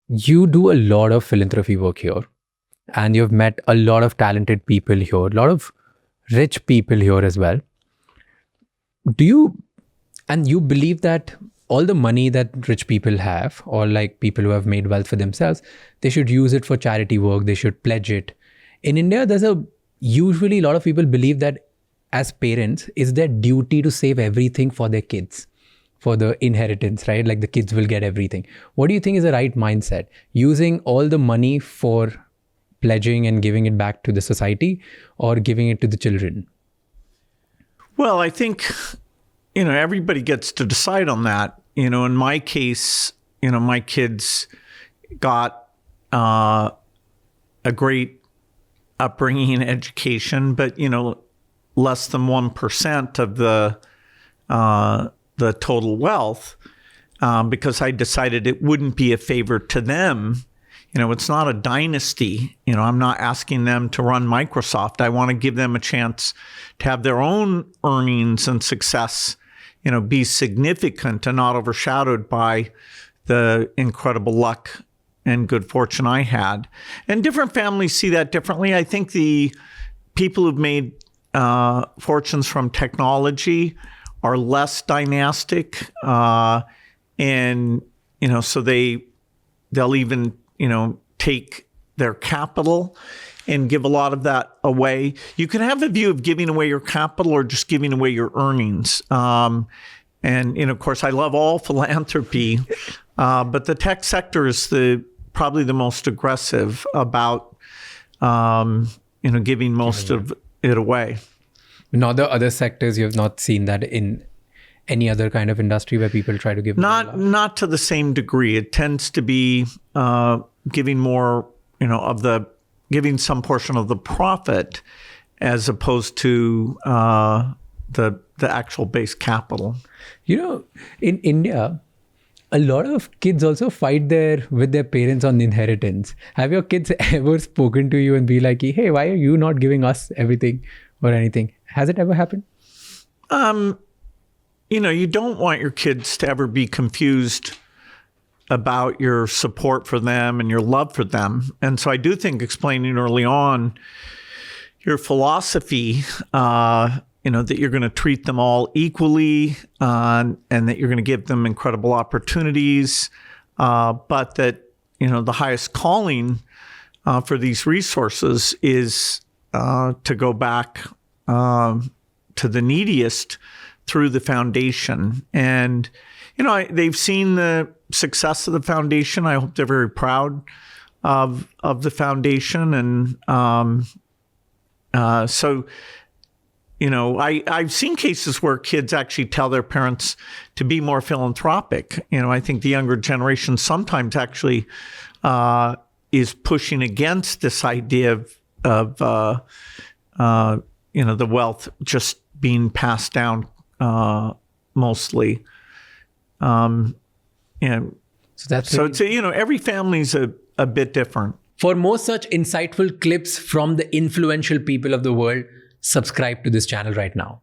you do a lot of philanthropy work here, and you've met a lot of talented people here, a lot of rich people here as well. And you believe that all the money that rich people have, or like people who have made wealth for themselves, they should use it for charity work, they should pledge it. In India, usually a lot of people believe that as parents, it's their duty to save everything for their kids, for the inheritance, right? Like the kids will get everything. What do you think is the right mindset? Using all the money for pledging and giving it back to the society, or giving it to the children? Well, I think, everybody gets to decide on that. In my case, my kids got a great upbringing and education, but, less than 1% of the total wealth, because I decided it wouldn't be a favor to them. It's not a dynasty. I'm not asking them to run Microsoft. I want to give them a chance to have their own earnings and success, be significant and not overshadowed by the incredible luck and good fortune I had. And different families see that differently. I think the people who've made fortunes from technology are less dynastic, and so they'll even take their capital and give a lot of that away. You can have a view of giving away your capital or just giving away your earnings. And of course, I love all philanthropy, but the tech sector is probably the most aggressive about giving most of it away. In other sectors, you have not seen that in any other kind of industry where people try to give? Not to the same degree. It tends to be giving more, giving some portion of the profit as opposed to the actual base capital. In India, a lot of kids also fight with their parents on inheritance. Have your kids ever spoken to you and be like, hey, why are you not giving us everything or anything? Has it ever happened? You don't want your kids to ever be confused about your support for them and your love for them. And so I do think explaining early on your philosophy, that you're going to treat them all equally, and that you're going to give them incredible opportunities, but that, the highest calling for these resources is to go back to the neediest through the foundation. And, they've seen the success of the foundation. I hope they're very proud of the foundation. And so, I've seen cases where kids actually tell their parents to be more philanthropic. I think the younger generation sometimes actually is pushing against this idea of the wealth just being passed down mostly. So it's every family's a bit different. For more such insightful clips from the influential people of the world, subscribe to this channel right now.